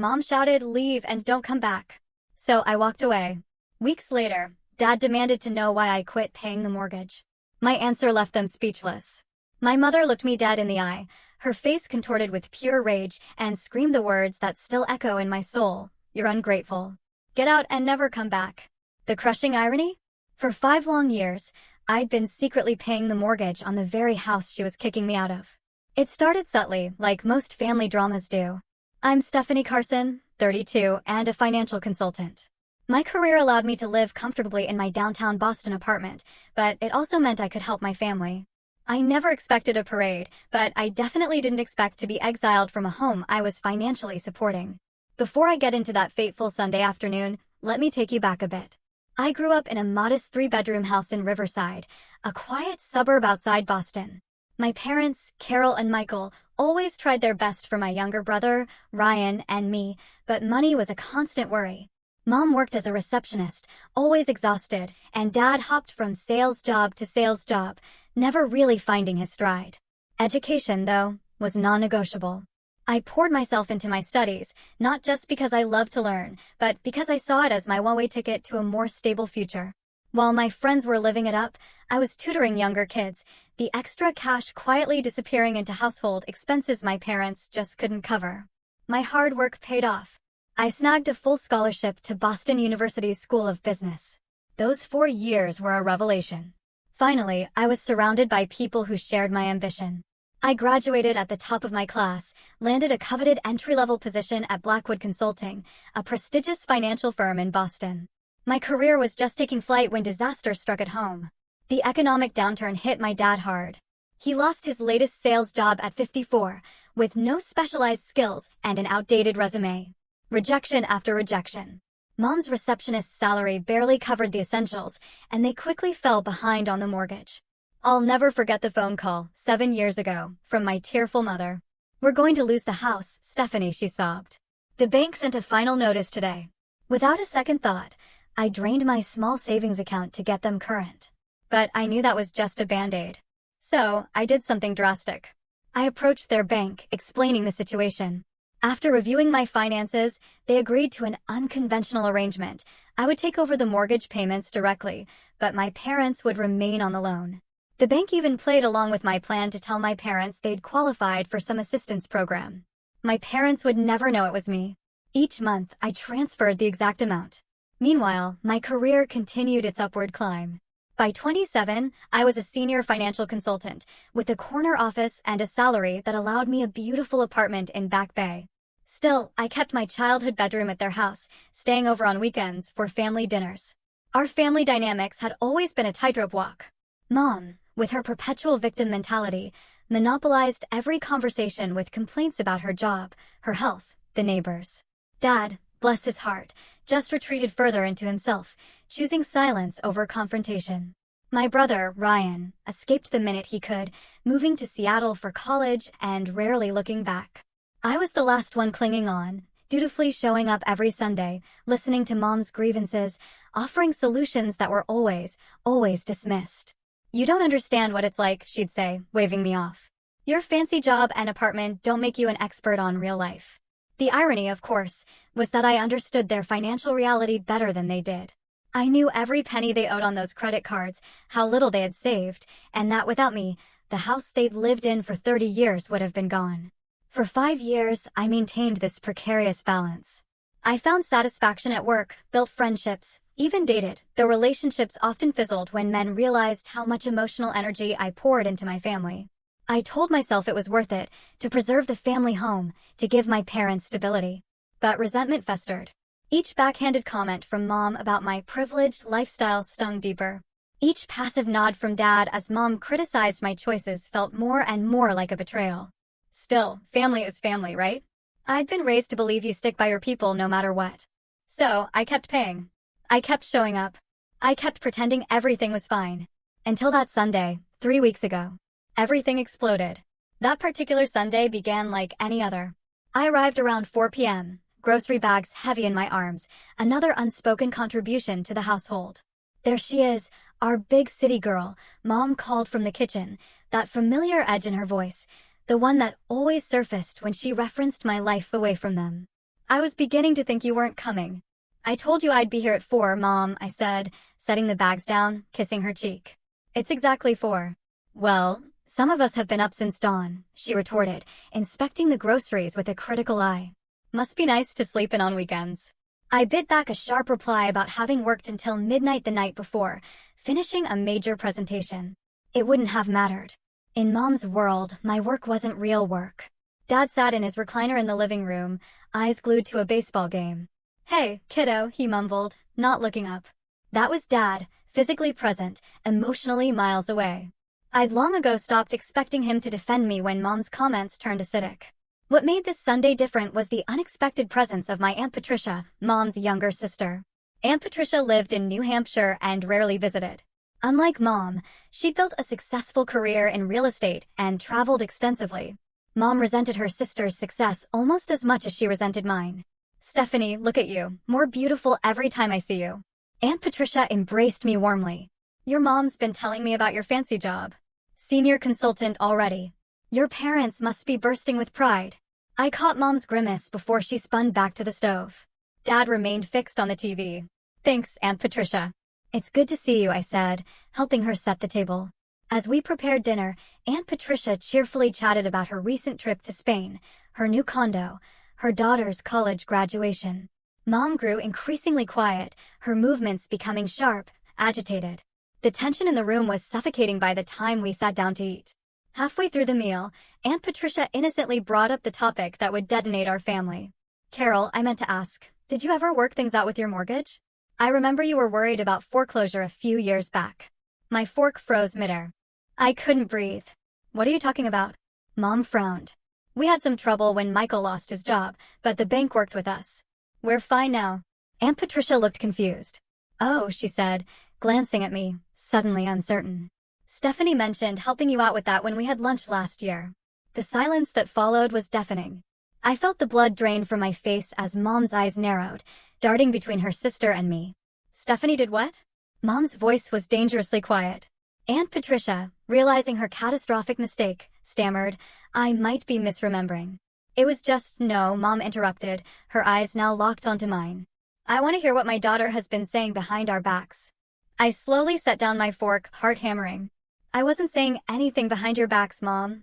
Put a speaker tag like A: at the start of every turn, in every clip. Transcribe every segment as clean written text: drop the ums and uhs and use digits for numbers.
A: Mom shouted, "Leave and don't come back." So I walked away. Weeks later, Dad demanded to know why I quit paying the mortgage. My answer left them speechless. My mother looked me dead in the eye, her face contorted with pure rage, and screamed the words that still echo in my soul: "You're ungrateful. Get out and never come back." The crushing irony? For 5 long years, I'd been secretly paying the mortgage on the very house she was kicking me out of. It started subtly, like most family dramas do. I'm Stephanie Carson, 32, and a financial consultant. My career allowed me to live comfortably in my downtown Boston apartment, but it also meant I could help my family. I never expected a parade, but I definitely didn't expect to be exiled from a home I was financially supporting. Before I get into that fateful Sunday afternoon, let me take you back a bit. I grew up in a modest 3-bedroom house in Riverside, a quiet suburb outside Boston. My parents, Carol and Michael, always tried their best for my younger brother, Ryan, and me, but money was a constant worry. Mom worked as a receptionist, always exhausted, and Dad hopped from sales job to sales job, never really finding his stride. Education, though, was non-negotiable. I poured myself into my studies, not just because I loved to learn, but because I saw it as my one-way ticket to a more stable future. While my friends were living it up, I was tutoring younger kids, the extra cash quietly disappearing into household expenses my parents just couldn't cover. My hard work paid off. I snagged a full scholarship to Boston University's School of Business. Those 4 years were a revelation. Finally, I was surrounded by people who shared my ambition. I graduated at the top of my class, landed a coveted entry-level position at Blackwood Consulting, a prestigious financial firm in Boston. My career was just taking flight when disaster struck at home. The economic downturn hit my dad hard. He lost his latest sales job at 54, with no specialized skills and an outdated resume. Rejection after rejection. Mom's receptionist's salary barely covered the essentials, and they quickly fell behind on the mortgage. I'll never forget the phone call, 7 years ago, from my tearful mother. "We're going to lose the house, Stephanie," she sobbed. "The bank sent a final notice today." Without a second thought, I drained my small savings account to get them current. But I knew that was just a band-aid. So, I did something drastic. I approached their bank, explaining the situation. After reviewing my finances, they agreed to an unconventional arrangement. I would take over the mortgage payments directly, but my parents would remain on the loan. The bank even played along with my plan to tell my parents they'd qualified for some assistance program. My parents would never know it was me. Each month, I transferred the exact amount. Meanwhile, my career continued its upward climb. By 27, I was a senior financial consultant, with a corner office and a salary that allowed me a beautiful apartment in Back Bay. Still, I kept my childhood bedroom at their house, staying over on weekends for family dinners. Our family dynamics had always been a tightrope walk. Mom, with her perpetual victim mentality, monopolized every conversation with complaints about her job, her health, the neighbors. Dad, bless his heart, just retreated further into himself, choosing silence over confrontation. My brother, Ryan, escaped the minute he could, moving to Seattle for college and rarely looking back. I was the last one clinging on, dutifully showing up every Sunday, listening to Mom's grievances, offering solutions that were always dismissed. "You don't understand what it's like," she'd say, waving me off. "Your fancy job and apartment don't make you an expert on real life." The irony, of course, was that I understood their financial reality better than they did. I knew every penny they owed on those credit cards, how little they had saved, and that without me, the house they'd lived in for 30 years would have been gone. For 5 years, I maintained this precarious balance. I found satisfaction at work, built friendships, even dated, though relationships often fizzled when men realized how much emotional energy I poured into my family. I told myself it was worth it, to preserve the family home, to give my parents stability. But resentment festered. Each backhanded comment from Mom about my privileged lifestyle stung deeper. Each passive nod from Dad as Mom criticized my choices felt more and more like a betrayal. Still, family is family, right? I'd been raised to believe you stick by your people no matter what. So, I kept paying. I kept showing up. I kept pretending everything was fine. Until that Sunday, 3 weeks ago. Everything exploded. That particular Sunday began like any other. I arrived around 4 p.m., grocery bags heavy in my arms, another unspoken contribution to the household. There she is, our big city girl, Mom called from the kitchen, that familiar edge in her voice, the one that always surfaced when she referenced my life away from them. I was beginning to think you weren't coming. I told you I'd be here at 4, Mom, I said, setting the bags down, kissing her cheek. It's exactly 4. Well, some of us have been up since dawn, she retorted, inspecting the groceries with a critical eye. Must be nice to sleep in on weekends. I bit back a sharp reply about having worked until midnight the night before, finishing a major presentation. It wouldn't have mattered. In Mom's world, my work wasn't real work. Dad sat in his recliner in the living room, eyes glued to a baseball game. Hey, kiddo, he mumbled, not looking up. That was Dad, physically present, emotionally miles away. I'd long ago stopped expecting him to defend me when Mom's comments turned acidic. What made this Sunday different was the unexpected presence of my Aunt Patricia, Mom's younger sister. Aunt Patricia lived in New Hampshire and rarely visited. Unlike Mom, she'd built a successful career in real estate and traveled extensively. Mom resented her sister's success almost as much as she resented mine. Stephanie, look at you, more beautiful every time I see you. Aunt Patricia embraced me warmly. Your mom's been telling me about your fancy job. Senior consultant already. Your parents must be bursting with pride. I caught Mom's grimace before she spun back to the stove. Dad remained fixed on the TV. Thanks, Aunt Patricia. It's good to see you, I said, helping her set the table. As we prepared dinner, Aunt Patricia cheerfully chatted about her recent trip to Spain, her new condo, her daughter's college graduation. Mom grew increasingly quiet, her movements becoming sharp, agitated. The tension in the room was suffocating by the time we sat down to eat. Halfway through the meal, Aunt Patricia innocently brought up the topic that would detonate our family. Carol, I meant to ask, did you ever work things out with your mortgage? I remember you were worried about foreclosure a few years back. My fork froze midair. I couldn't breathe. What are you talking about? Mom frowned. We had some trouble when Michael lost his job, but the bank worked with us. We're fine now. Aunt Patricia looked confused. Oh, she said, glancing at me, suddenly uncertain. Stephanie mentioned helping you out with that when we had lunch last year. The silence that followed was deafening. I felt the blood drain from my face as Mom's eyes narrowed, darting between her sister and me. Stephanie did what? Mom's voice was dangerously quiet. Aunt Patricia, realizing her catastrophic mistake, stammered, I might be misremembering. It was just, no, Mom interrupted, her eyes now locked onto mine. I want to hear what my daughter has been saying behind our backs. I slowly set down my fork, heart hammering. I wasn't saying anything behind your backs, Mom.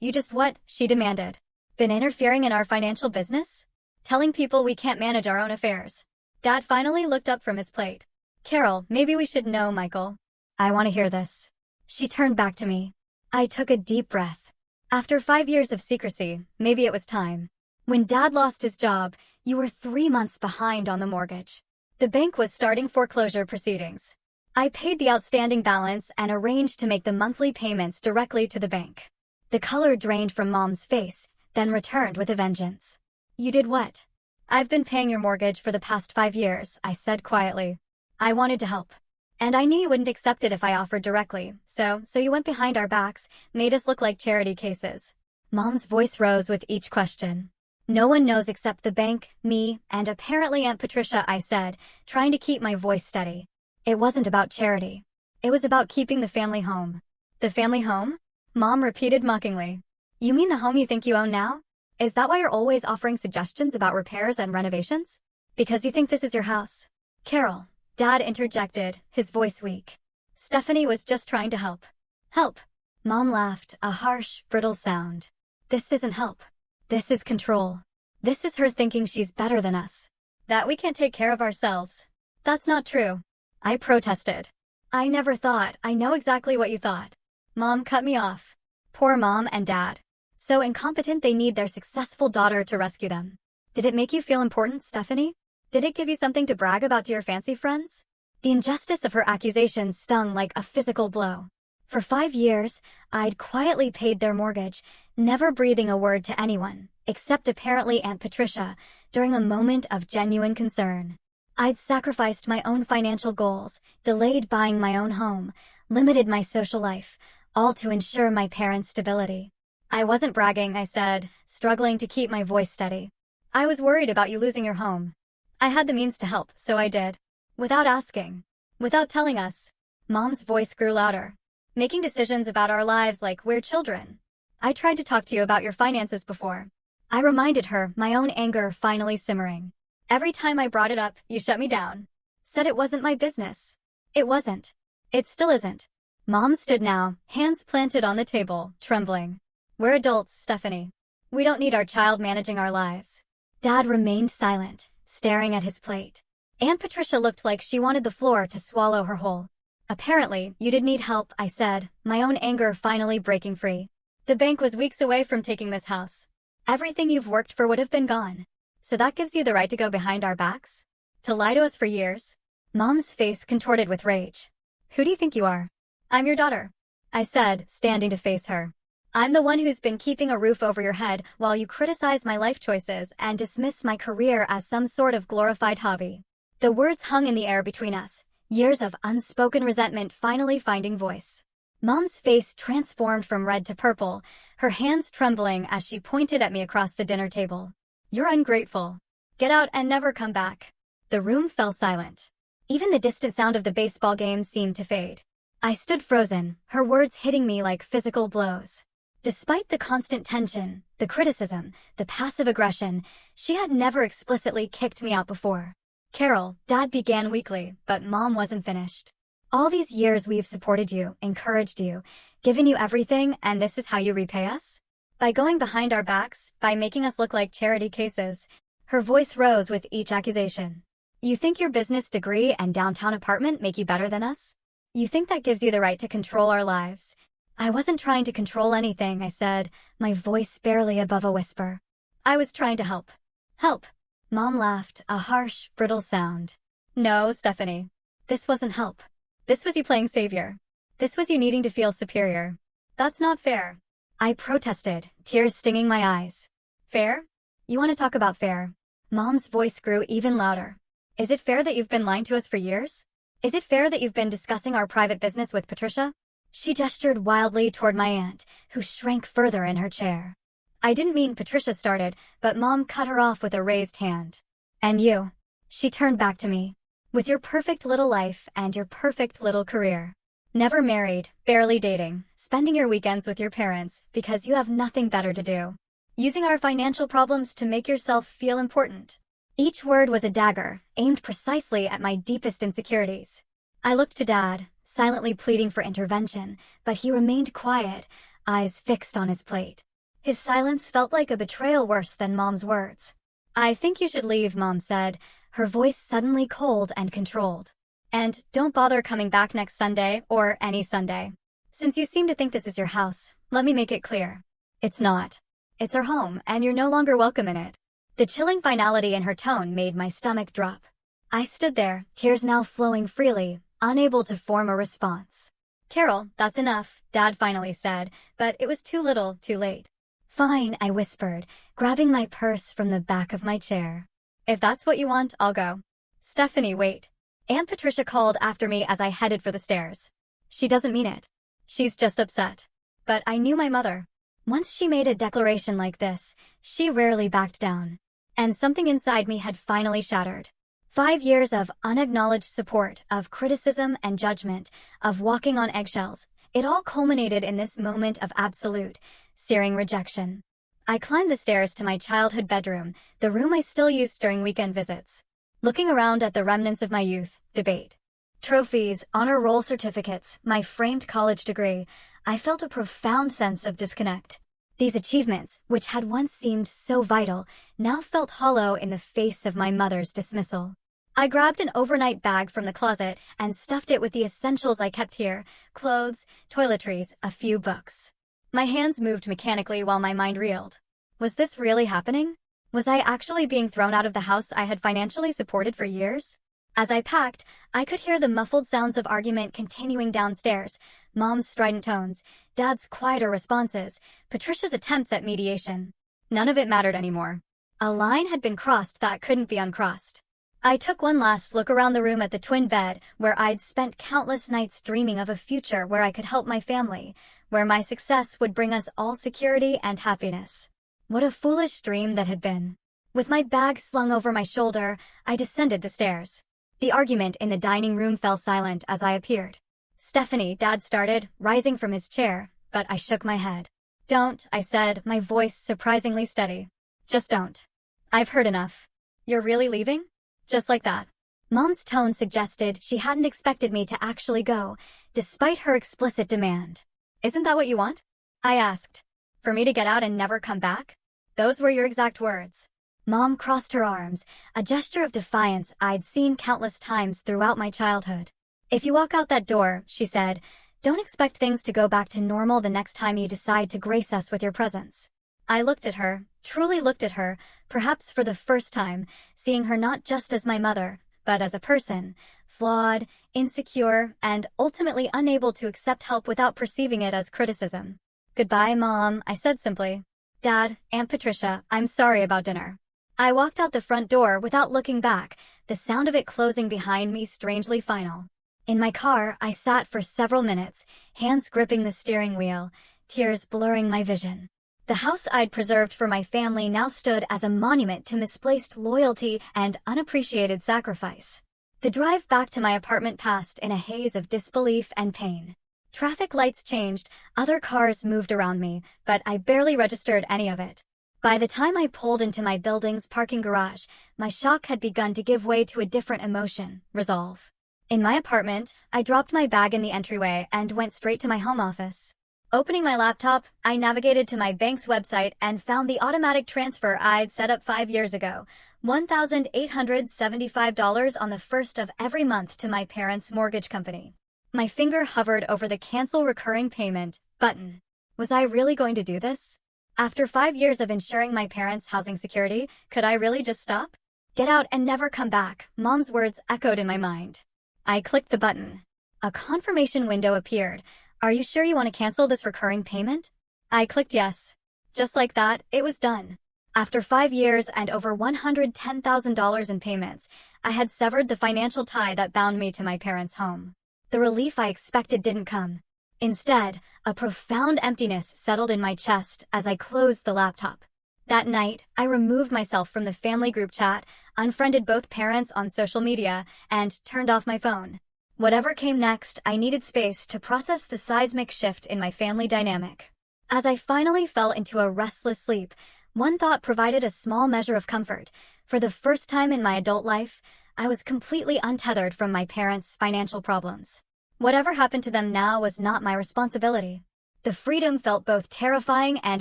A: You just what? She demanded. Been interfering in our financial business? Telling people we can't manage our own affairs. Dad finally looked up from his plate. Carol, maybe we should know Michael. I want to hear this. She turned back to me. I took a deep breath. After 5 years of secrecy, maybe it was time. When Dad lost his job, you were 3 months behind on the mortgage. The bank was starting foreclosure proceedings. I paid the outstanding balance and arranged to make the monthly payments directly to the bank. The color drained from Mom's face, then returned with a vengeance. You did what? I've been paying your mortgage for the past 5 years, I said quietly. I wanted to help. And I knew you wouldn't accept it if I offered directly, so you went behind our backs, made us look like charity cases. Mom's voice rose with each question. No one knows except the bank, me, and apparently Aunt Patricia, I said, trying to keep my voice steady. It wasn't about charity. It was about keeping the family home. The family home? Mom repeated mockingly. You mean the home you think you own now? Is that why you're always offering suggestions about repairs and renovations? Because you think this is your house? Carol, Dad interjected, his voice weak. Stephanie was just trying to help. Help. Mom laughed, a harsh, brittle sound. This isn't help. This is control. This is her thinking she's better than us. That we can't take care of ourselves. That's not true. I protested. I never thought. I know exactly what you thought. Mom cut me off. Poor Mom and Dad. So incompetent they need their successful daughter to rescue them. Did it make you feel important, Stephanie? Did it give you something to brag about to your fancy friends? The injustice of her accusations stung like a physical blow. For 5 years, I'd quietly paid their mortgage, never breathing a word to anyone, except apparently Aunt Patricia, during a moment of genuine concern. I'd sacrificed my own financial goals, delayed buying my own home, limited my social life, all to ensure my parents' stability. I wasn't bragging, I said, struggling to keep my voice steady. I was worried about you losing your home. I had the means to help, so I did. Without asking. Without telling us. Mom's voice grew louder. Making decisions about our lives like we're children. I tried to talk to you about your finances before. I reminded her, my own anger finally simmering. Every time I brought it up, you shut me down. Said it wasn't my business. It wasn't. It still isn't. Mom stood now, hands planted on the table, trembling. We're adults, Stephanie. We don't need our child managing our lives. Dad remained silent, staring at his plate. Aunt Patricia looked like she wanted the floor to swallow her whole. Apparently, you did need help, I said, my own anger finally breaking free. The bank was weeks away from taking this house. Everything you've worked for would have been gone. So that gives you the right to go behind our backs? To lie to us for years? Mom's face contorted with rage. Who do you think you are? I'm your daughter, I said, standing to face her. I'm the one who's been keeping a roof over your head while you criticize my life choices and dismiss my career as some sort of glorified hobby. The words hung in the air between us, years of unspoken resentment finally finding voice. Mom's face transformed from red to purple, her hands trembling as she pointed at me across the dinner table. You're ungrateful. Get out and never come back. The room fell silent. Even the distant sound of the baseball game seemed to fade. I stood frozen, her words hitting me like physical blows. Despite the constant tension, the criticism, the passive aggression, she had never explicitly kicked me out before. Carol, Dad began weakly, but Mom wasn't finished. All these years we've supported you, encouraged you, given you everything, and this is how you repay us? By going behind our backs, by making us look like charity cases. Her voice rose with each accusation. You think your business degree and downtown apartment make you better than us? You think that gives you the right to control our lives? I wasn't trying to control anything, I said, my voice barely above a whisper. I was trying to help. Help. Mom laughed, a harsh, brittle sound. No, Stephanie. This wasn't help. This was you playing savior. This was you needing to feel superior. That's not fair. I protested, tears stinging my eyes. Fair? You want to talk about fair? Mom's voice grew even louder. Is it fair that you've been lying to us for years? Is it fair that you've been discussing our private business with Patricia? She gestured wildly toward my aunt, who shrank further in her chair. I didn't mean Patricia started, but Mom cut her off with a raised hand. And you? She turned back to me. With your perfect little life and your perfect little career. Never married, barely dating, spending your weekends with your parents because you have nothing better to do. Using our financial problems to make yourself feel important. Each word was a dagger, aimed precisely at my deepest insecurities. I looked to Dad, silently pleading for intervention, but he remained quiet, eyes fixed on his plate. His silence felt like a betrayal worse than Mom's words. I think you should leave, Mom said, her voice suddenly cold and controlled. And don't bother coming back next Sunday or any Sunday. Since you seem to think this is your house, let me make it clear. It's not. It's our home, and you're no longer welcome in it. The chilling finality in her tone made my stomach drop. I stood there, tears now flowing freely, unable to form a response. Carol, that's enough, Dad finally said, but it was too little, too late. Fine, I whispered, grabbing my purse from the back of my chair. If that's what you want, I'll go. Stephanie, wait. Aunt Patricia called after me as I headed for the stairs. She doesn't mean it. She's just upset. But I knew my mother. Once she made a declaration like this, she rarely backed down. And something inside me had finally shattered. 5 years of unacknowledged support, of criticism and judgment, of walking on eggshells, it all culminated in this moment of absolute, searing rejection. I climbed the stairs to my childhood bedroom, the room I still used during weekend visits. Looking around at the remnants of my youth, debate, trophies, honor roll certificates, my framed college degree, I felt a profound sense of disconnect. These achievements, which had once seemed so vital, now felt hollow in the face of my mother's dismissal. I grabbed an overnight bag from the closet and stuffed it with the essentials I kept here, clothes, toiletries, a few books. My hands moved mechanically while my mind reeled. Was this really happening? Was I actually being thrown out of the house I had financially supported for years? As I packed, I could hear the muffled sounds of argument continuing downstairs, Mom's strident tones, Dad's quieter responses, Patricia's attempts at mediation. None of it mattered anymore. A line had been crossed that couldn't be uncrossed. I took one last look around the room at the twin bed, where I'd spent countless nights dreaming of a future where I could help my family, where my success would bring us all security and happiness. What a foolish dream that had been. With my bag slung over my shoulder, I descended the stairs. The argument in the dining room fell silent as I appeared. Stephanie, Dad started, rising from his chair, but I shook my head. Don't, I said, my voice surprisingly steady. Just don't. I've heard enough. You're really leaving? Just like that. Mom's tone suggested she hadn't expected me to actually go, despite her explicit demand. Isn't that what you want? I asked. For me to get out and never come back? Those were your exact words. Mom crossed her arms, a gesture of defiance I'd seen countless times throughout my childhood. If you walk out that door, she said, don't expect things to go back to normal the next time you decide to grace us with your presence. I looked at her, truly looked at her, perhaps for the first time, seeing her not just as my mother, but as a person, flawed, insecure, and ultimately unable to accept help without perceiving it as criticism. Goodbye, Mom, I said simply. Dad, Aunt Patricia, I'm sorry about dinner. I walked out the front door without looking back, the sound of it closing behind me strangely final. In my car, I sat for several minutes, hands gripping the steering wheel, tears blurring my vision. The house I'd preserved for my family now stood as a monument to misplaced loyalty and unappreciated sacrifice. The drive back to my apartment passed in a haze of disbelief and pain. Traffic lights changed, other cars moved around me, but I barely registered any of it. By the time I pulled into my building's parking garage, my shock had begun to give way to a different emotion, resolve. In my apartment, I dropped my bag in the entryway and went straight to my home office. Opening my laptop, I navigated to my bank's website and found the automatic transfer I'd set up 5 years ago, $1,875 on the first of every month to my parents' mortgage company. My finger hovered over the Cancel Recurring Payment button. Was I really going to do this? After 5 years of ensuring my parents' housing security, could I really just stop? Get out and never come back, Mom's words echoed in my mind. I clicked the button. A confirmation window appeared. Are you sure you want to cancel this recurring payment? I clicked yes. Just like that, it was done. After 5 years and over $110,000 in payments, I had severed the financial tie that bound me to my parents' home. The relief I expected didn't come. Instead, a profound emptiness settled in my chest as I closed the laptop. That night, I removed myself from the family group chat, unfriended both parents on social media, and turned off my phone. Whatever came next, I needed space to process the seismic shift in my family dynamic. As I finally fell into a restless sleep, one thought provided a small measure of comfort. For the first time in my adult life, I was completely untethered from my parents' financial problems. Whatever happened to them now was not my responsibility. The freedom felt both terrifying and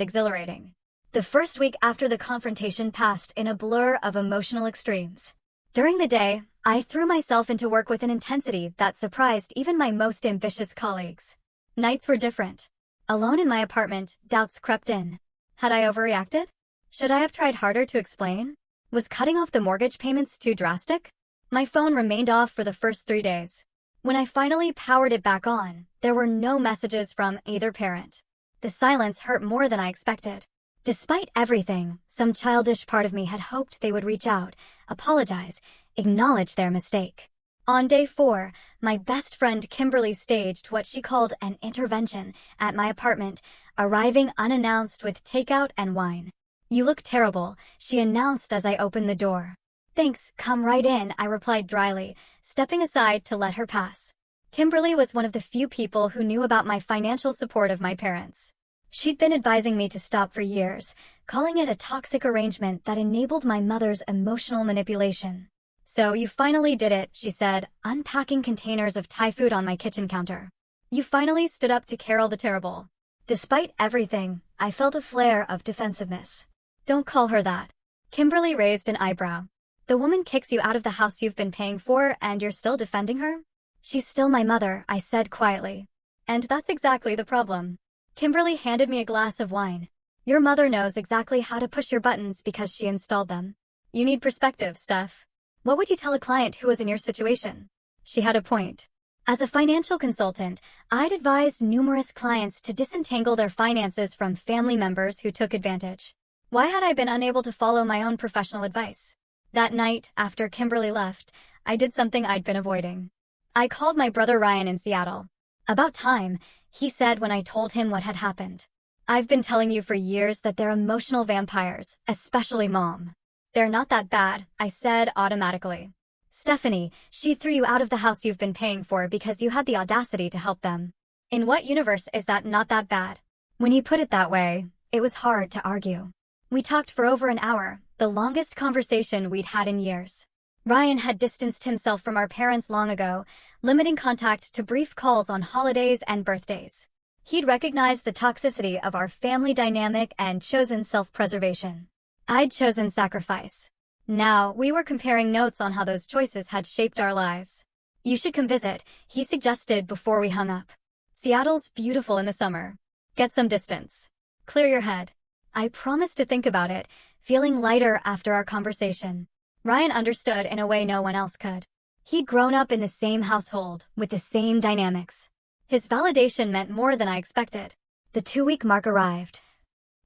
A: exhilarating. The first week after the confrontation passed in a blur of emotional extremes. During the day, I threw myself into work with an intensity that surprised even my most ambitious colleagues. Nights were different. Alone in my apartment, doubts crept in. Had I overreacted? Should I have tried harder to explain? Was cutting off the mortgage payments too drastic? My phone remained off for the first 3 days. When I finally powered it back on, there were no messages from either parent. The silence hurt more than I expected. Despite everything, some childish part of me had hoped they would reach out, apologize, acknowledge their mistake. On day 4, my best friend Kimberly staged what she called an intervention at my apartment, arriving unannounced with takeout and wine. You look terrible, she announced as I opened the door. Thanks, come right in, I replied dryly, stepping aside to let her pass. Kimberly was one of the few people who knew about my financial support of my parents. She'd been advising me to stop for years, calling it a toxic arrangement that enabled my mother's emotional manipulation. So you finally did it, she said, unpacking containers of Thai food on my kitchen counter. You finally stood up to Carol the Terrible. Despite everything, I felt a flare of defensiveness. Don't call her that. Kimberly raised an eyebrow. The woman kicks you out of the house you've been paying for and you're still defending her? She's still my mother, I said quietly. And that's exactly the problem. Kimberly handed me a glass of wine. Your mother knows exactly how to push your buttons because she installed them. You need perspective, Steph. What would you tell a client who was in your situation? She had a point. As a financial consultant, I'd advised numerous clients to disentangle their finances from family members who took advantage. Why had I been unable to follow my own professional advice? That night, after Kimberly left, I did something I'd been avoiding. I called my brother Ryan in Seattle. About time, he said when I told him what had happened. I've been telling you for years that they're emotional vampires, especially Mom. They're not that bad, I said automatically. Stephanie, she threw you out of the house you've been paying for because you had the audacity to help them. In what universe is that not that bad? When you put it that way, it was hard to argue. We talked for over an hour, the longest conversation we'd had in years. Ryan had distanced himself from our parents long ago, limiting contact to brief calls on holidays and birthdays. He'd recognized the toxicity of our family dynamic and chosen self-preservation. I'd chosen sacrifice. Now, we were comparing notes on how those choices had shaped our lives. You should come visit, he suggested before we hung up. Seattle's beautiful in the summer. Get some distance. Clear your head. I promised to think about it, feeling lighter after our conversation. Ryan understood in a way no one else could. He'd grown up in the same household, with the same dynamics. His validation meant more than I expected. The 2-week mark arrived.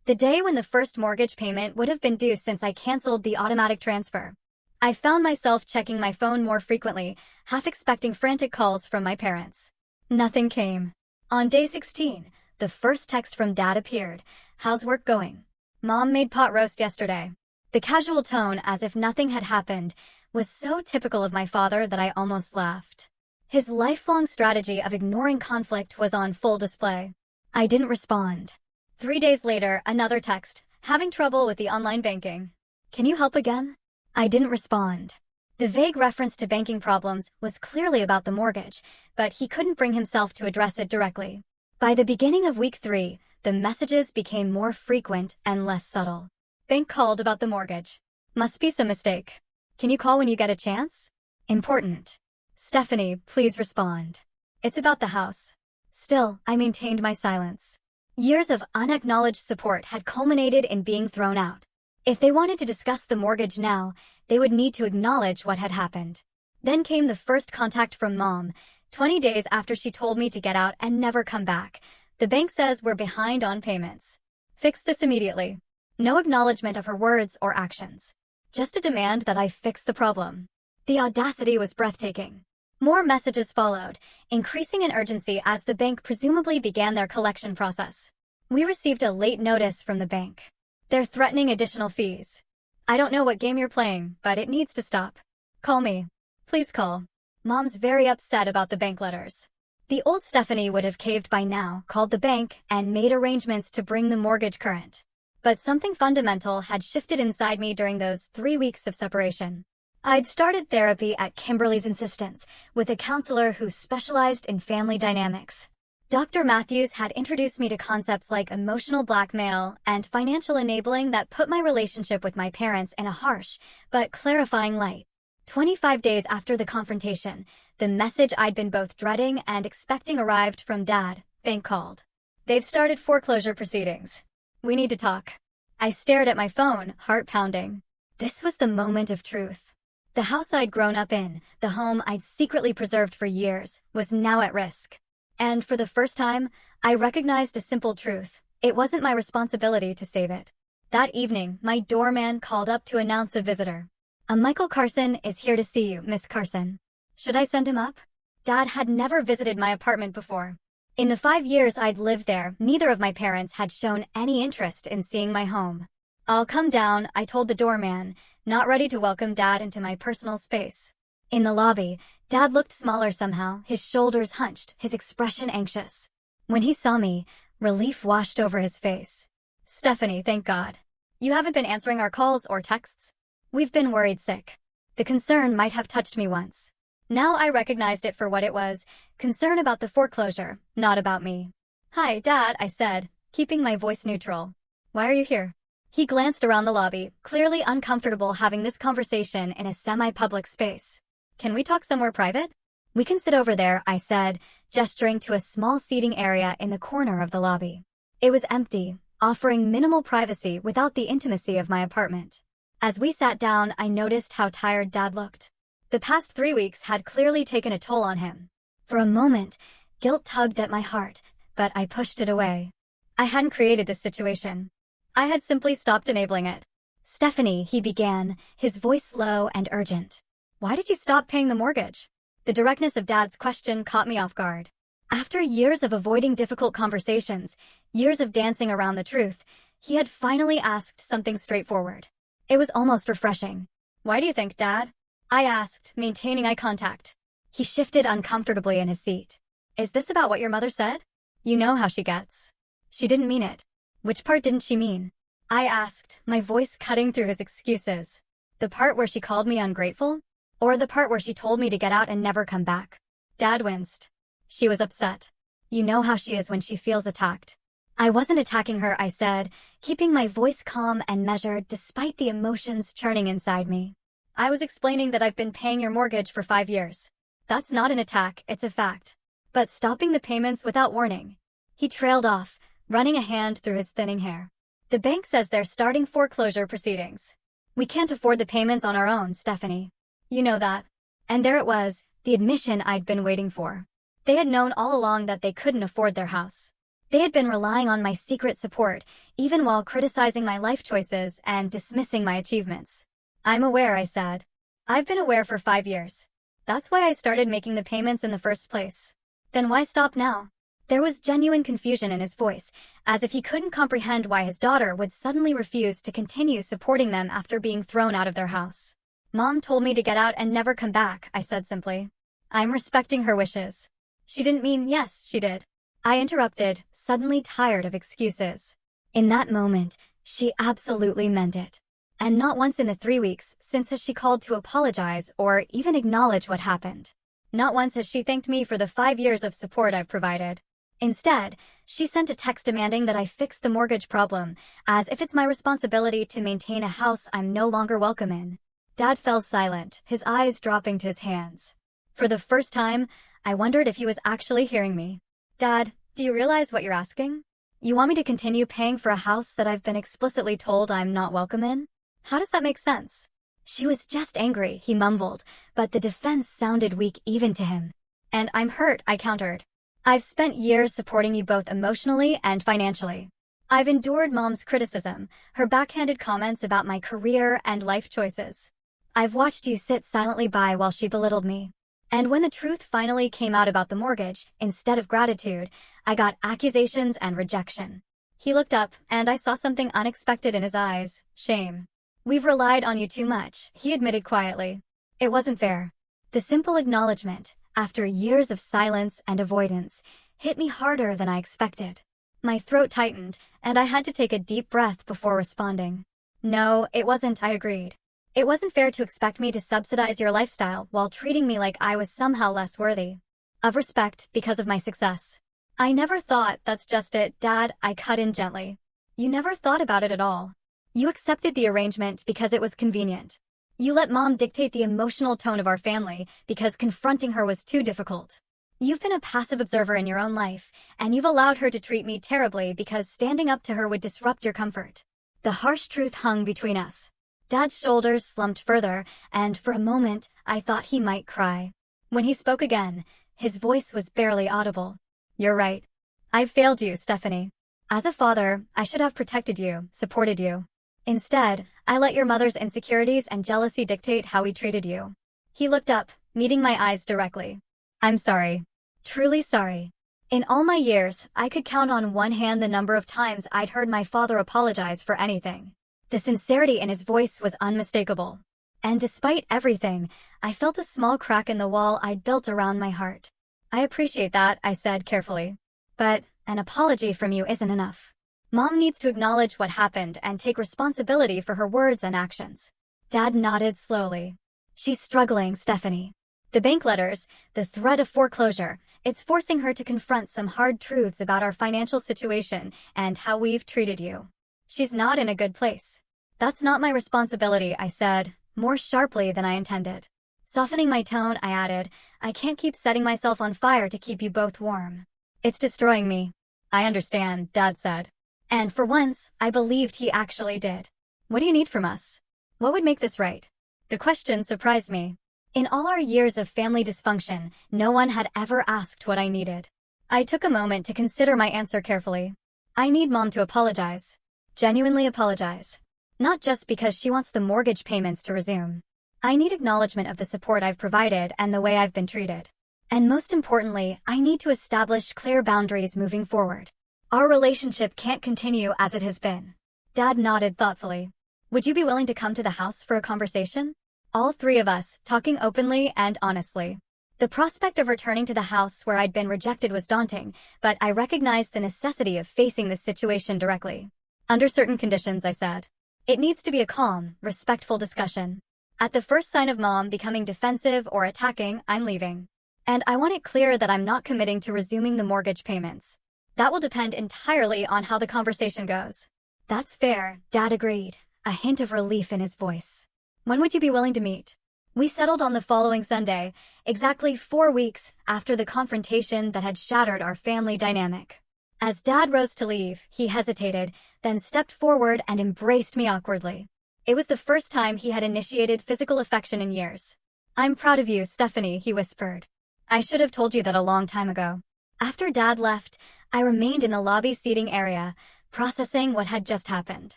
A: The day when the first mortgage payment would have been due since I canceled the automatic transfer. I found myself checking my phone more frequently, half expecting frantic calls from my parents. Nothing came. On day 16, the first text from Dad appeared. How's work going? Mom made pot roast yesterday. The casual tone, as if nothing had happened, was so typical of my father that I almost laughed. His lifelong strategy of ignoring conflict was on full display. I didn't respond. 3 days later, another text. Having trouble with the online banking. Can you help again? I didn't respond. The vague reference to banking problems was clearly about the mortgage, but he couldn't bring himself to address it directly. By the beginning of week 3, the messages became more frequent and less subtle. Bank called about the mortgage. Must be some mistake. Can you call when you get a chance? Important. Stephanie, please respond. It's about the house. Still, I maintained my silence. Years of unacknowledged support had culminated in being thrown out. If they wanted to discuss the mortgage now, they would need to acknowledge what had happened. Then came the first contact from Mom, 20 days after she told me to get out and never come back. The bank says we're behind on payments. Fix this immediately. No acknowledgement of her words or actions. Just a demand that I fix the problem. The audacity was breathtaking. More messages followed, increasing in urgency as the bank presumably began their collection process. We received a late notice from the bank. They're threatening additional fees. I don't know what game you're playing, but it needs to stop. Call me. Please call. Mom's very upset about the bank letters. The old Stephanie would have caved by now, called the bank, and made arrangements to bring the mortgage current. But something fundamental had shifted inside me during those 3 weeks of separation. I'd started therapy at Kimberly's insistence, with a counselor who specialized in family dynamics. Dr. Matthews had introduced me to concepts like emotional blackmail and financial enabling that put my relationship with my parents in a harsh, but clarifying light. 25 days after the confrontation, the message I'd been both dreading and expecting arrived from Dad. Bank called. They've started foreclosure proceedings. We need to talk. I stared at my phone, heart pounding. This was the moment of truth. The house I'd grown up in, the home I'd secretly preserved for years, was now at risk. And for the first time, I recognized a simple truth. It wasn't my responsibility to save it. That evening, my doorman called up to announce a visitor. Michael Carson is here to see you, Miss Carson. Should I send him up? Dad had never visited my apartment before. In the 5 years I'd lived there, neither of my parents had shown any interest in seeing my home. I'll come down, I told the doorman, not ready to welcome Dad into my personal space. In the lobby, Dad looked smaller somehow, his shoulders hunched, his expression anxious. When he saw me, relief washed over his face. Stephanie, thank God. You haven't been answering our calls or texts? We've been worried sick. The concern might have touched me once. Now I recognized it for what it was, concern about the foreclosure, not about me. Hi, Dad, I said, keeping my voice neutral. Why are you here? He glanced around the lobby, clearly uncomfortable having this conversation in a semi-public space. Can we talk somewhere private? We can sit over there, I said, gesturing to a small seating area in the corner of the lobby. It was empty, offering minimal privacy without the intimacy of my apartment. As we sat down, I noticed how tired Dad looked. The past 3 weeks had clearly taken a toll on him. For a moment, guilt tugged at my heart, but I pushed it away. I hadn't created this situation. I had simply stopped enabling it. Stephanie, he began, his voice low and urgent. Why did you stop paying the mortgage? The directness of Dad's question caught me off guard. After years of avoiding difficult conversations, years of dancing around the truth, he had finally asked something straightforward. It was almost refreshing. Why do you think, Dad? I asked, maintaining eye contact. He shifted uncomfortably in his seat. Is this about what your mother said? You know how she gets. She didn't mean it. Which part didn't she mean? I asked, my voice cutting through his excuses. The part where she called me ungrateful? Or the part where she told me to get out and never come back? Dad winced. She was upset. You know how she is when she feels attacked. I wasn't attacking her, I said, keeping my voice calm and measured despite the emotions churning inside me. I was explaining that I've been paying your mortgage for 5 years. That's not an attack, it's a fact. But stopping the payments without warning. He trailed off, running a hand through his thinning hair. The bank says they're starting foreclosure proceedings. We can't afford the payments on our own, Stephanie. You know that. And there it was, the admission I'd been waiting for. They had known all along that they couldn't afford their house. They had been relying on my secret support, even while criticizing my life choices and dismissing my achievements. I'm aware, I said. I've been aware for 5 years. That's why I started making the payments in the first place. Then why stop now? There was genuine confusion in his voice, as if he couldn't comprehend why his daughter would suddenly refuse to continue supporting them after being thrown out of their house. Mom told me to get out and never come back, I said simply. I'm respecting her wishes. She didn't mean yes, she did. I interrupted, suddenly tired of excuses. In that moment, she absolutely meant it. And not once in the 3 weeks since has she called to apologize or even acknowledge what happened. Not once has she thanked me for the 5 years of support I've provided. Instead, she sent a text demanding that I fix the mortgage problem, as if it's my responsibility to maintain a house I'm no longer welcome in. Dad fell silent, his eyes dropping to his hands. For the first time, I wondered if he was actually hearing me. Dad, do you realize what you're asking? You want me to continue paying for a house that I've been explicitly told I'm not welcome in? How does that make sense? She was just angry, he mumbled, but the defense sounded weak even to him. And I'm hurt, I countered. I've spent years supporting you both emotionally and financially. I've endured Mom's criticism, her backhanded comments about my career and life choices. I've watched you sit silently by while she belittled me. And when the truth finally came out about the mortgage, instead of gratitude, I got accusations and rejection. He looked up, and I saw something unexpected in his eyes, shame. We've relied on you too much, he admitted quietly. It wasn't fair. The simple acknowledgement, after years of silence and avoidance, hit me harder than I expected. My throat tightened, and I had to take a deep breath before responding. No, it wasn't, I agreed. It wasn't fair to expect me to subsidize your lifestyle while treating me like I was somehow less worthy of respect because of my success. I never thought that's just it, Dad, I cut in gently. You never thought about it at all. You accepted the arrangement because it was convenient. You let Mom dictate the emotional tone of our family because confronting her was too difficult. You've been a passive observer in your own life, and you've allowed her to treat me terribly because standing up to her would disrupt your comfort. The harsh truth hung between us. Dad's shoulders slumped further, and for a moment, I thought he might cry. When he spoke again, his voice was barely audible. You're right. I've failed you, Stephanie. As a father, I should have protected you, supported you. Instead, I let your mother's insecurities and jealousy dictate how we treated you. He looked up, meeting my eyes directly. I'm sorry. Truly sorry. In all my years, I could count on one hand the number of times I'd heard my father apologize for anything. The sincerity in his voice was unmistakable. And despite everything, I felt a small crack in the wall I'd built around my heart. I appreciate that, I said carefully. But an apology from you isn't enough. Mom needs to acknowledge what happened and take responsibility for her words and actions. Dad nodded slowly. She's struggling, Stephanie. The bank letters, the threat of foreclosure, it's forcing her to confront some hard truths about our financial situation and how we've treated you. She's not in a good place. That's not my responsibility, I said, more sharply than I intended. Softening my tone, I added, I can't keep setting myself on fire to keep you both warm. It's destroying me. I understand, Dad said. And for once, I believed he actually did. What do you need from us? What would make this right? The question surprised me. In all our years of family dysfunction, no one had ever asked what I needed. I took a moment to consider my answer carefully. I need Mom to apologize. Genuinely apologize. Not just because she wants the mortgage payments to resume. I need acknowledgement of the support I've provided and the way I've been treated. And most importantly, I need to establish clear boundaries moving forward. Our relationship can't continue as it has been. Dad nodded thoughtfully. Would you be willing to come to the house for a conversation? All three of us, talking openly and honestly. The prospect of returning to the house where I'd been rejected was daunting, but I recognized the necessity of facing this situation directly. Under certain conditions, I said. It needs to be a calm, respectful discussion. At the first sign of Mom becoming defensive or attacking, I'm leaving. And I want it clear that I'm not committing to resuming the mortgage payments. That will depend entirely on how the conversation goes. That's fair, Dad agreed, a hint of relief in his voice. When would you be willing to meet? We settled on the following Sunday, exactly 4 weeks after the confrontation that had shattered our family dynamic. As Dad rose to leave, he hesitated, then stepped forward and embraced me awkwardly. It was the first time he had initiated physical affection in years. "I'm proud of you, Stephanie," he whispered. "I should have told you that a long time ago." After Dad left, I remained in the lobby seating area, processing what had just happened.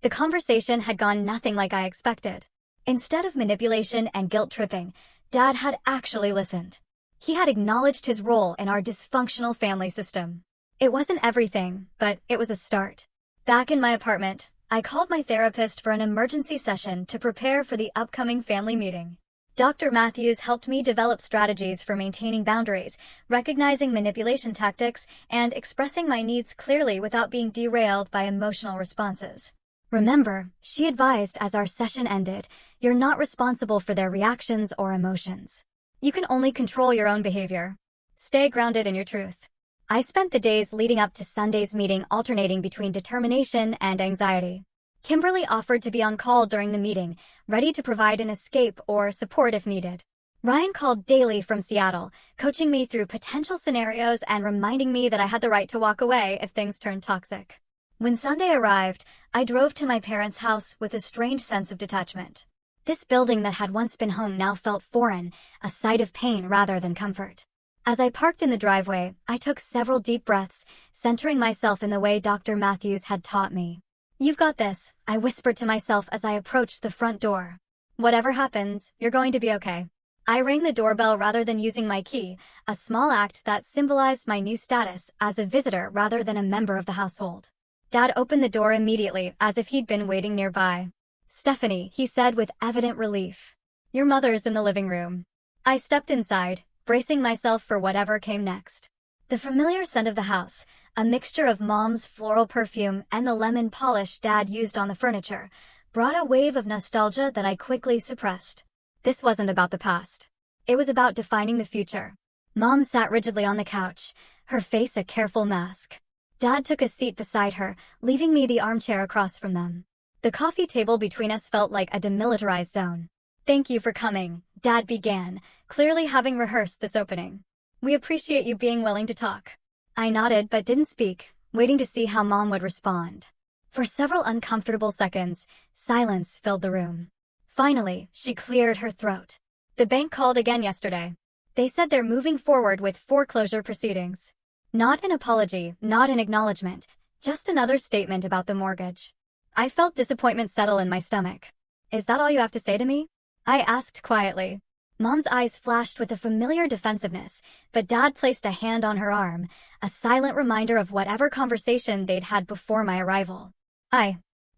A: The conversation had gone nothing like I expected. Instead of manipulation and guilt-tripping, Dad had actually listened. He had acknowledged his role in our dysfunctional family system. It wasn't everything, but it was a start. Back in my apartment, I called my therapist for an emergency session to prepare for the upcoming family meeting. Dr. Matthews helped me develop strategies for maintaining boundaries, recognizing manipulation tactics, and expressing my needs clearly without being derailed by emotional responses. "Remember," she advised as our session ended, "you're not responsible for their reactions or emotions. You can only control your own behavior. Stay grounded in your truth." I spent the days leading up to Sunday's meeting alternating between determination and anxiety. Kimberly offered to be on call during the meeting, ready to provide an escape or support if needed. Ryan called daily from Seattle, coaching me through potential scenarios and reminding me that I had the right to walk away if things turned toxic. When Sunday arrived, I drove to my parents' house with a strange sense of detachment. This building that had once been home now felt foreign, a site of pain rather than comfort. As I parked in the driveway, I took several deep breaths, centering myself in the way Dr. Matthews had taught me. "You've got this," I whispered to myself as I approached the front door. "Whatever happens, you're going to be okay." I rang the doorbell rather than using my key, a small act that symbolized my new status as a visitor rather than a member of the household. Dad opened the door immediately, as if he'd been waiting nearby. "Stephanie," he said with evident relief. "Your mother's in the living room." I stepped inside, bracing myself for whatever came next. The familiar scent of the house, a mixture of Mom's floral perfume and the lemon polish Dad used on the furniture, brought a wave of nostalgia that I quickly suppressed. This wasn't about the past. It was about defining the future. Mom sat rigidly on the couch, her face a careful mask. Dad took a seat beside her, leaving me the armchair across from them. The coffee table between us felt like a demilitarized zone. "Thank you for coming," Dad began, clearly having rehearsed this opening. "We appreciate you being willing to talk." I nodded but didn't speak, waiting to see how Mom would respond. For several uncomfortable seconds, silence filled the room. Finally, she cleared her throat. "The bank called again yesterday. They said they're moving forward with foreclosure proceedings." Not an apology, not an acknowledgement, just another statement about the mortgage. I felt disappointment settle in my stomach. "Is that all you have to say to me?" I asked quietly. Mom's eyes flashed with a familiar defensiveness, but Dad placed a hand on her arm, a silent reminder of whatever conversation they'd had before my arrival.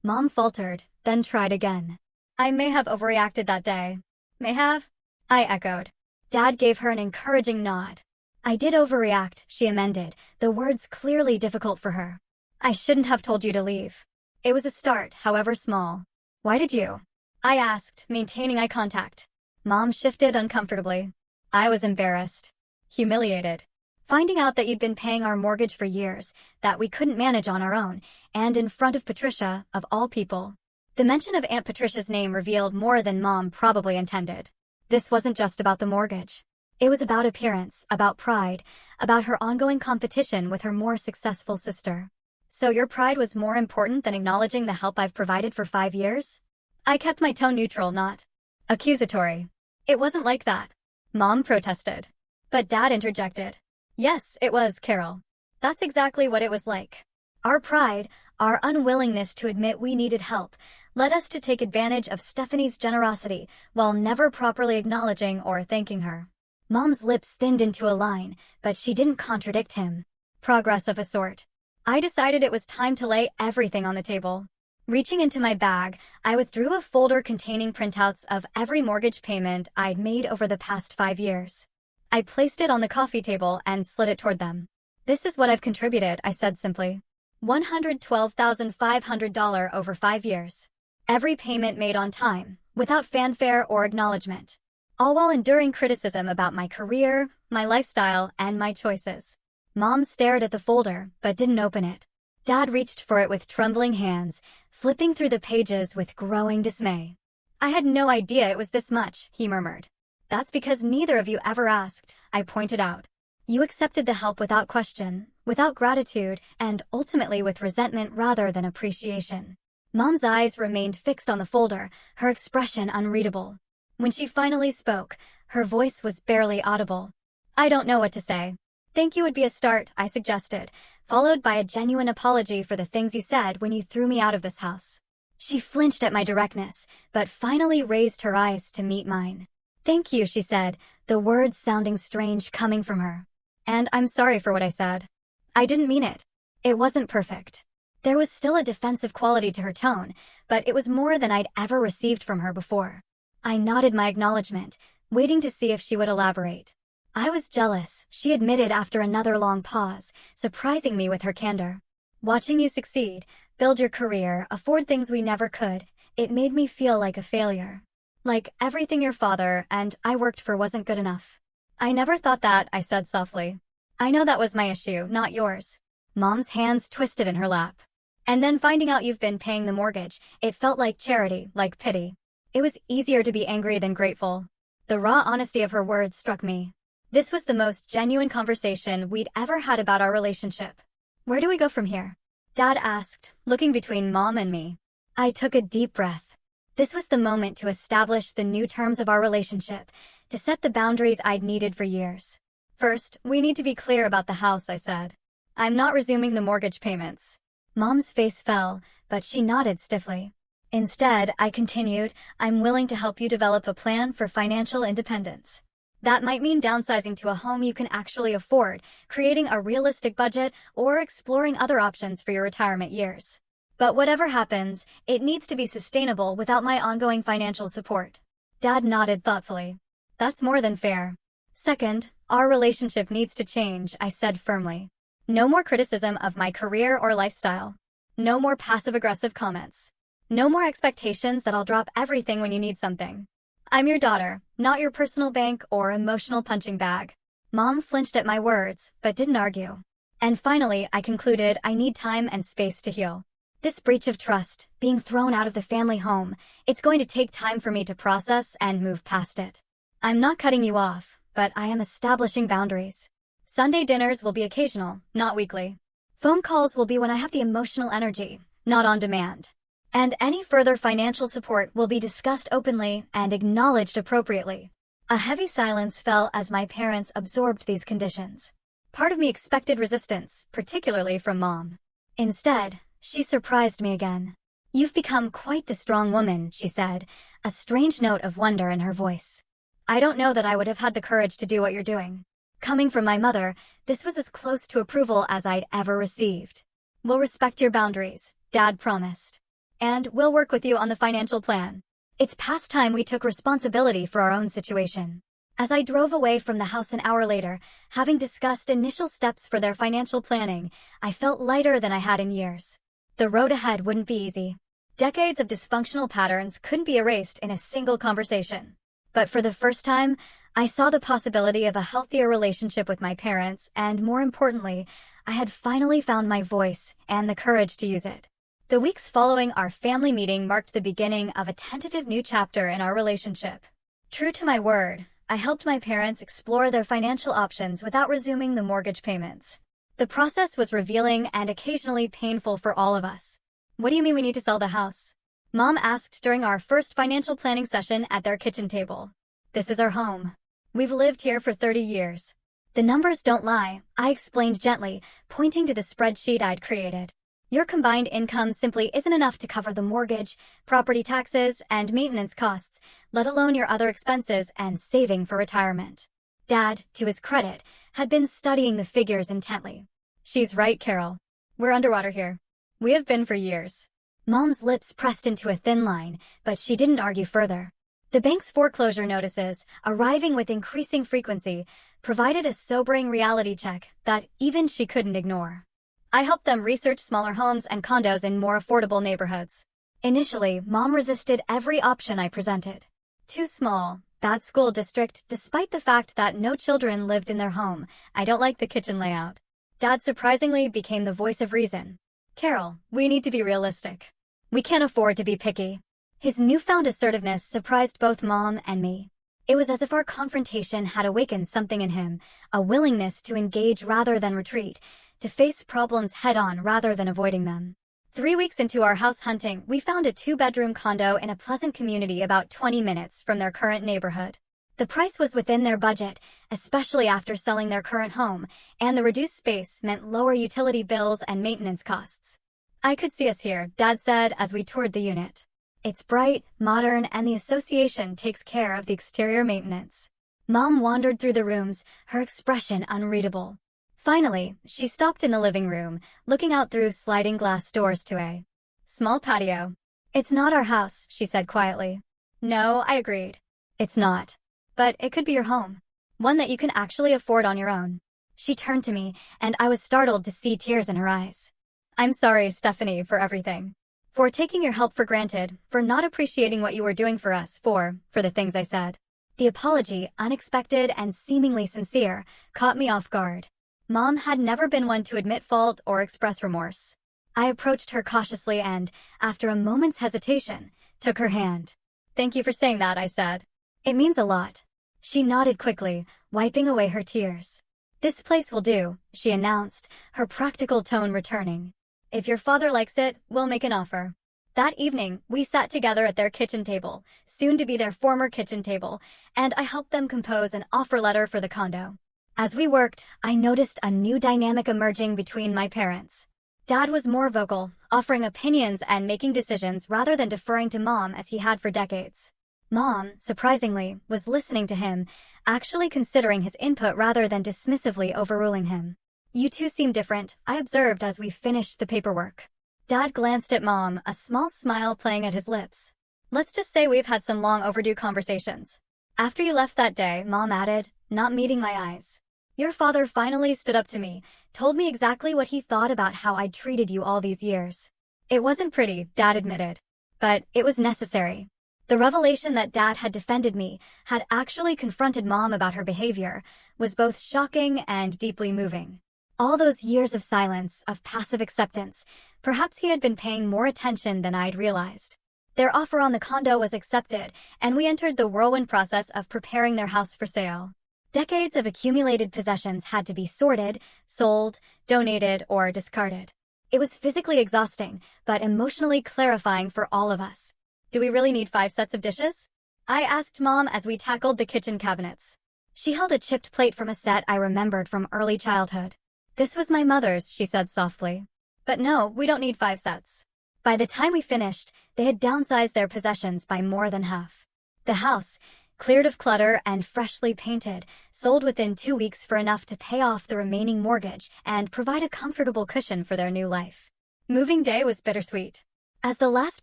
A: Mom faltered, then tried again. "I may have overreacted that day." "May have?" I echoed. Dad gave her an encouraging nod. "I did overreact," she amended, the words clearly difficult for her. "I shouldn't have told you to leave." "It was a start, however small." "Why did you?" I asked, maintaining eye contact. Mom shifted uncomfortably. I was embarrassed. Humiliated. Finding out that you'd been paying our mortgage for years, that we couldn't manage on our own, and in front of Patricia, of all people. The mention of Aunt Patricia's name revealed more than Mom probably intended. This wasn't just about the mortgage. It was about appearance, about pride, about her ongoing competition with her more successful sister. "So your pride was more important than acknowledging the help I've provided for 5 years?" I kept my tone neutral, not accusatory. "It wasn't like that," Mom protested. But Dad interjected. "Yes, it was, Carol. That's exactly what it was like. Our pride, our unwillingness to admit we needed help, led us to take advantage of Stephanie's generosity while never properly acknowledging or thanking her." Mom's lips thinned into a line, but she didn't contradict him. Progress of a sort. I decided it was time to lay everything on the table. Reaching into my bag, I withdrew a folder containing printouts of every mortgage payment I'd made over the past 5 years. I placed it on the coffee table and slid it toward them. "This is what I've contributed," I said simply. $112,500 over 5 years. Every payment made on time, without fanfare or acknowledgement. All while enduring criticism about my career, my lifestyle, and my choices. Mom stared at the folder, but didn't open it. Dad reached for it with trembling hands, flipping through the pages with growing dismay. "I had no idea it was this much," he murmured. "That's because neither of you ever asked," I pointed out. "You accepted the help without question, without gratitude, and ultimately with resentment rather than appreciation." Mom's eyes remained fixed on the folder, her expression unreadable. When she finally spoke, her voice was barely audible. "I don't know what to say. Thank you would be a start," I suggested, followed by a genuine apology for the things you said when you threw me out of this house. She flinched at my directness, but finally raised her eyes to meet mine. "Thank you," she said, the words sounding strange coming from her. "And I'm sorry for what I said. I didn't mean it. It wasn't perfect." There was still a defensive quality to her tone, but it was more than I'd ever received from her before. I nodded my acknowledgement, waiting to see if she would elaborate. "I was jealous," she admitted after another long pause, surprising me with her candor. "Watching you succeed, build your career, afford things we never could, it made me feel like a failure. Like everything your father and I worked for wasn't good enough." "I never thought that," I said softly. "I know that was my issue, not yours." Mom's hands twisted in her lap. "And then finding out you've been paying the mortgage, it felt like charity, like pity. It was easier to be angry than grateful." The raw honesty of her words struck me. This was the most genuine conversation we'd ever had about our relationship. "Where do we go from here?" Dad asked, looking between Mom and me. I took a deep breath. This was the moment to establish the new terms of our relationship, to set the boundaries I'd needed for years. "First, we need to be clear about the house," I said. "I'm not resuming the mortgage payments." Mom's face fell, but she nodded stiffly. "Instead," I continued, "I'm willing to help you develop a plan for financial independence. That might mean downsizing to a home you can actually afford, creating a realistic budget, or exploring other options for your retirement years. But whatever happens, it needs to be sustainable without my ongoing financial support." Dad nodded thoughtfully. "That's more than fair." "Second, our relationship needs to change," I said firmly. "No more criticism of my career or lifestyle. No more passive-aggressive comments. No more expectations that I'll drop everything when you need something. I'm your daughter, not your personal bank or emotional punching bag." Mom flinched at my words, but didn't argue. "And finally," I concluded, "I need time and space to heal. This breach of trust, being thrown out of the family home, it's going to take time for me to process and move past it. I'm not cutting you off, but I am establishing boundaries. Sunday dinners will be occasional, not weekly. Phone calls will be when I have the emotional energy, not on demand. And any further financial support will be discussed openly and acknowledged appropriately." A heavy silence fell as my parents absorbed these conditions. Part of me expected resistance, particularly from Mom. Instead, she surprised me again. "You've become quite the strong woman," she said, a strange note of wonder in her voice. "I don't know that I would have had the courage to do what you're doing." Coming from my mother, this was as close to approval as I'd ever received. "We'll respect your boundaries," Dad promised. "And we'll work with you on the financial plan." It's past time we took responsibility for our own situation. As I drove away from the house an hour later, having discussed initial steps for their financial planning, I felt lighter than I had in years. The road ahead wouldn't be easy. Decades of dysfunctional patterns couldn't be erased in a single conversation. But for the first time, I saw the possibility of a healthier relationship with my parents, and more importantly, I had finally found my voice and the courage to use it. The weeks following our family meeting marked the beginning of a tentative new chapter in our relationship. True to my word, I helped my parents explore their financial options without resuming the mortgage payments. The process was revealing and occasionally painful for all of us. "What do you mean we need to sell the house?" Mom asked during our first financial planning session at their kitchen table. "This is our home. We've lived here for 30 years. The numbers don't lie," I explained gently, pointing to the spreadsheet I'd created. "Your combined income simply isn't enough to cover the mortgage, property taxes, and maintenance costs, let alone your other expenses and saving for retirement." Dad, to his credit, had been studying the figures intently. "She's right, Carol. We're underwater here. We have been for years." Mom's lips pressed into a thin line, but she didn't argue further. The bank's foreclosure notices, arriving with increasing frequency, provided a sobering reality check that even she couldn't ignore. I helped them research smaller homes and condos in more affordable neighborhoods. Initially, Mom resisted every option I presented. Too small, bad school district, despite the fact that no children lived in their home. I don't like the kitchen layout. Dad surprisingly became the voice of reason. Carol, we need to be realistic. We can't afford to be picky. His newfound assertiveness surprised both Mom and me. It was as if our confrontation had awakened something in him, a willingness to engage rather than retreat, to face problems head-on rather than avoiding them. 3 weeks into our house hunting, we found a 2-bedroom condo in a pleasant community about 20 minutes from their current neighborhood. The price was within their budget, especially after selling their current home, and the reduced space meant lower utility bills and maintenance costs. I could see us here, Dad said as we toured the unit. It's bright, modern, and the association takes care of the exterior maintenance. Mom wandered through the rooms, her expression unreadable. Finally, she stopped in the living room, looking out through sliding glass doors to a small patio. It's not our house, she said quietly. No, I agreed. It's not. But it could be your home. One that you can actually afford on your own. She turned to me, and I was startled to see tears in her eyes. I'm sorry, Stephanie, for everything. For taking your help for granted, for not appreciating what you were doing for us, for the things I said. The apology, unexpected and seemingly sincere, caught me off guard. Mom had never been one to admit fault or express remorse. I approached her cautiously and, after a moment's hesitation, took her hand. Thank you for saying that, I said. It means a lot. She nodded quickly, wiping away her tears. This place will do, she announced, her practical tone returning. If your father likes it, we'll make an offer. That evening, we sat together at their kitchen table, soon to be their former kitchen table, and I helped them compose an offer letter for the condo. As we worked, I noticed a new dynamic emerging between my parents. Dad was more vocal, offering opinions and making decisions rather than deferring to Mom as he had for decades. Mom, surprisingly, was listening to him, actually considering his input rather than dismissively overruling him. You two seem different, I observed as we finished the paperwork. Dad glanced at Mom, a small smile playing at his lips. Let's just say we've had some long overdue conversations. After you left that day, Mom added, not meeting my eyes. Your father finally stood up to me, told me exactly what he thought about how I'd treated you all these years. It wasn't pretty, Dad admitted. But it was necessary. The revelation that Dad had defended me, had actually confronted Mom about her behavior, was both shocking and deeply moving. All those years of silence, of passive acceptance, perhaps he had been paying more attention than I'd realized. Their offer on the condo was accepted, and we entered the whirlwind process of preparing their house for sale. Decades of accumulated possessions had to be sorted, sold, donated, or discarded. It was physically exhausting, but emotionally clarifying for all of us. Do we really need 5 sets of dishes? I asked Mom as we tackled the kitchen cabinets. She held a chipped plate from a set I remembered from early childhood. This was my mother's, she said softly. But no, we don't need 5 sets. By the time we finished, they had downsized their possessions by more than half. The house, cleared of clutter and freshly painted, sold within 2 weeks for enough to pay off the remaining mortgage and provide a comfortable cushion for their new life. Moving day was bittersweet. As the last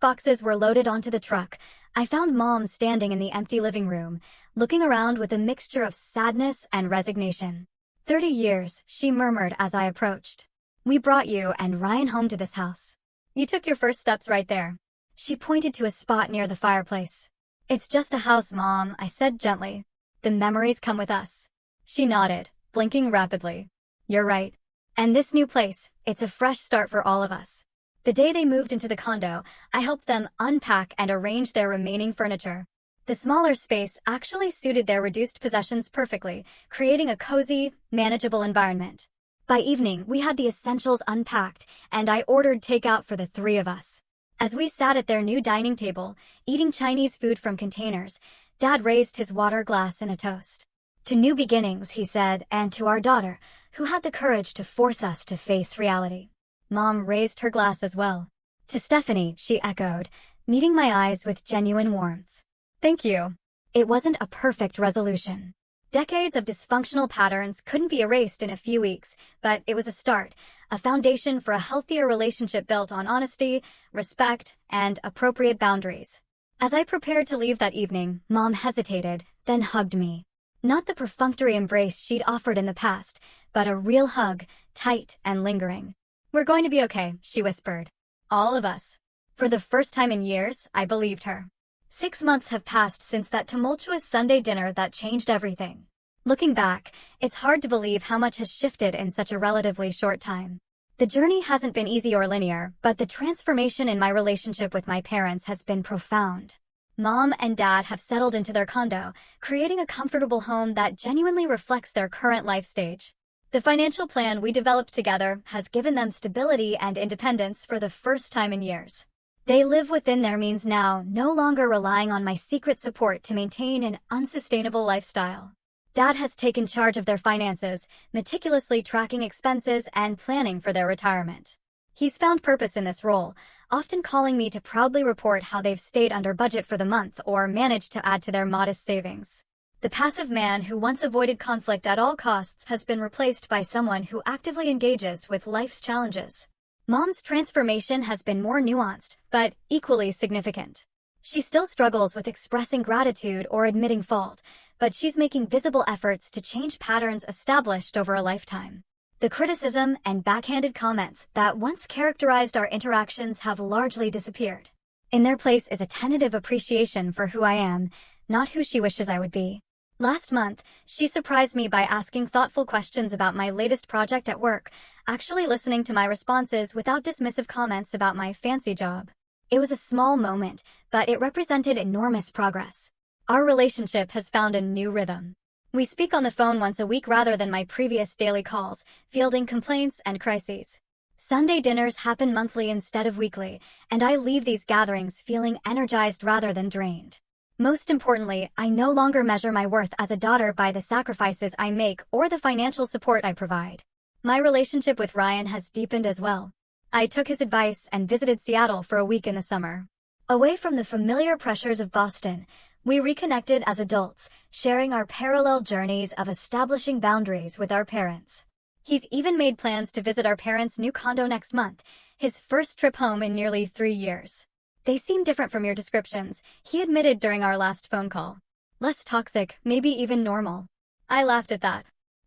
A: boxes were loaded onto the truck, I found Mom standing in the empty living room, looking around with a mixture of sadness and resignation. 30 years, she murmured as I approached. We brought you and Ryan home to this house. You took your first steps right there. She pointed to a spot near the fireplace. It's just a house, Mom, I said gently. The memories come with us. She nodded, blinking rapidly. You're right. And this new place, it's a fresh start for all of us. The day they moved into the condo, I helped them unpack and arrange their remaining furniture. The smaller space actually suited their reduced possessions perfectly, creating a cozy, manageable environment. By evening, we had the essentials unpacked, and I ordered takeout for the 3 of us. As we sat at their new dining table, eating Chinese food from containers, Dad raised his water glass in a toast. To new beginnings, he said, and to our daughter, who had the courage to force us to face reality. Mom raised her glass as well. To Stephanie, she echoed, meeting my eyes with genuine warmth. Thank you. It wasn't a perfect resolution. Decades of dysfunctional patterns couldn't be erased in a few weeks, but it was a start, a foundation for a healthier relationship built on honesty, respect, and appropriate boundaries. As I prepared to leave that evening, Mom hesitated, then hugged me. Not the perfunctory embrace she'd offered in the past, but a real hug, tight and lingering. "We're going to be okay," she whispered. "All of us." For the first time in years, I believed her. 6 months have passed since that tumultuous Sunday dinner that changed everything. Looking back, it's hard to believe how much has shifted in such a relatively short time. The journey hasn't been easy or linear, but the transformation in my relationship with my parents has been profound. Mom and Dad have settled into their condo, creating a comfortable home that genuinely reflects their current life stage. The financial plan we developed together has given them stability and independence for the first time in years. They live within their means now, no longer relying on my secret support to maintain an unsustainable lifestyle. Dad has taken charge of their finances, meticulously tracking expenses and planning for their retirement. He's found purpose in this role, often calling me to proudly report how they've stayed under budget for the month or managed to add to their modest savings. The passive man who once avoided conflict at all costs has been replaced by someone who actively engages with life's challenges. Mom's transformation has been more nuanced, but equally significant. She still struggles with expressing gratitude or admitting fault, but she's making visible efforts to change patterns established over a lifetime. The criticism and backhanded comments that once characterized our interactions have largely disappeared. In their place is a tentative appreciation for who I am, not who she wishes I would be. Last month, she surprised me by asking thoughtful questions about my latest project at work, actually listening to my responses without dismissive comments about my fancy job. It was a small moment, but it represented enormous progress. Our relationship has found a new rhythm. We speak on the phone once a week rather than my previous daily calls, fielding complaints and crises. Sunday dinners happen monthly instead of weekly, and I leave these gatherings feeling energized rather than drained. Most importantly, I no longer measure my worth as a daughter by the sacrifices I make or the financial support I provide. My relationship with Ryan has deepened as well. I took his advice and visited Seattle for a week in the summer. Away from the familiar pressures of Boston, we reconnected as adults, sharing our parallel journeys of establishing boundaries with our parents. He's even made plans to visit our parents' new condo next month, his first trip home in nearly 3 years. "They seem different from your descriptions," he admitted during our last phone call. "Less toxic, maybe even normal." I laughed at that.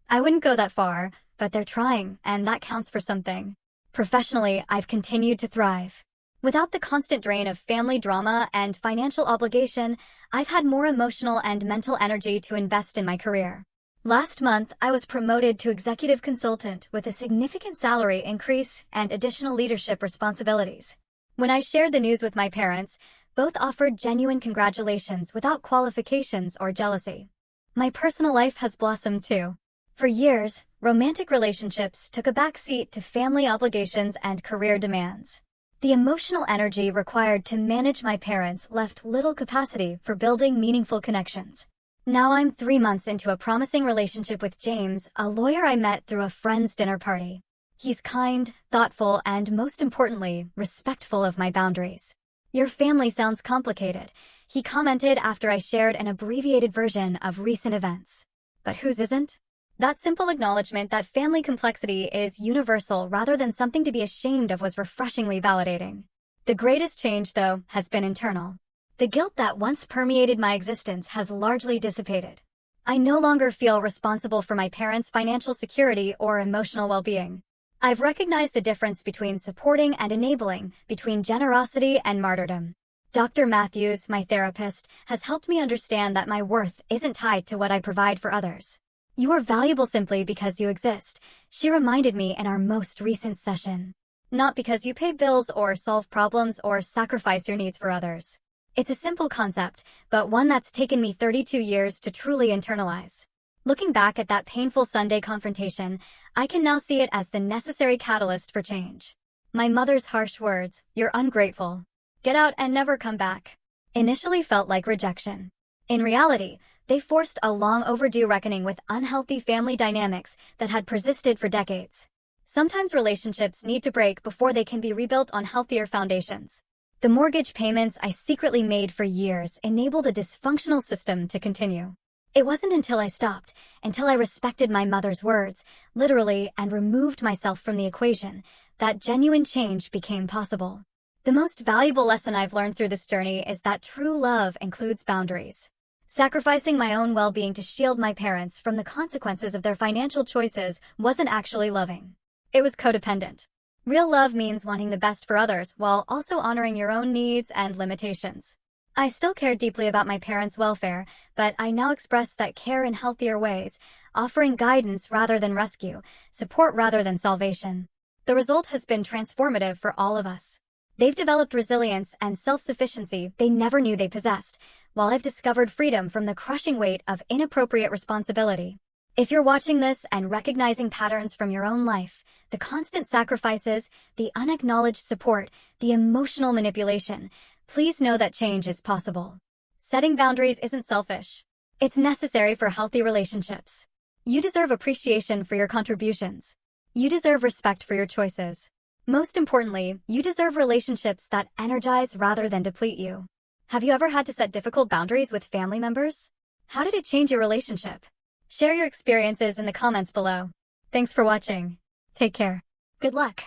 A: I wouldn't go that far, but they're trying, and that counts for something. Professionally, I've continued to thrive. Without the constant drain of family drama and financial obligation, I've had more emotional and mental energy to invest in my career. Last month, I was promoted to executive consultant with a significant salary increase and additional leadership responsibilities. When I shared the news with my parents, both offered genuine congratulations without qualifications or jealousy. My personal life has blossomed too. For years, romantic relationships took a back seat to family obligations and career demands. The emotional energy required to manage my parents left little capacity for building meaningful connections. Now I'm 3 months into a promising relationship with James, a lawyer I met through a friend's dinner party. He's kind, thoughtful, and most importantly, respectful of my boundaries. "Your family sounds complicated," he commented after I shared an abbreviated version of recent events. But whose isn't? That simple acknowledgement that family complexity is universal rather than something to be ashamed of was refreshingly validating. The greatest change, though, has been internal. The guilt that once permeated my existence has largely dissipated. I no longer feel responsible for my parents' financial security or emotional well-being. I've recognized the difference between supporting and enabling, between generosity and martyrdom. Dr. Matthews, my therapist, has helped me understand that my worth isn't tied to what I provide for others. "You are valuable simply because you exist," she reminded me in our most recent session. "Not because you pay bills or solve problems or sacrifice your needs for others." It's a simple concept, but one that's taken me 32 years to truly internalize. Looking back at that painful Sunday confrontation, I can now see it as the necessary catalyst for change. My mother's harsh words, "You're ungrateful. Get out and never come back," initially felt like rejection. In reality, they forced a long overdue reckoning with unhealthy family dynamics that had persisted for decades. Sometimes relationships need to break before they can be rebuilt on healthier foundations. The mortgage payments I secretly made for years enabled a dysfunctional system to continue. It wasn't until I stopped, until I respected my mother's words, literally, and removed myself from the equation, that genuine change became possible. The most valuable lesson I've learned through this journey is that true love includes boundaries. Sacrificing my own well-being to shield my parents from the consequences of their financial choices wasn't actually loving. It was codependent. Real love means wanting the best for others while also honoring your own needs and limitations. I still care deeply about my parents' welfare, but I now express that care in healthier ways, offering guidance rather than rescue, support rather than salvation. The result has been transformative for all of us. They've developed resilience and self-sufficiency they never knew they possessed, while I've discovered freedom from the crushing weight of inappropriate responsibility. If you're watching this and recognizing patterns from your own life, the constant sacrifices, the unacknowledged support, the emotional manipulation, please know that change is possible. Setting boundaries isn't selfish. It's necessary for healthy relationships. You deserve appreciation for your contributions. You deserve respect for your choices. Most importantly, you deserve relationships that energize rather than deplete you. Have you ever had to set difficult boundaries with family members? How did it change your relationship? Share your experiences in the comments below. Thanks for watching. Take care. Good luck.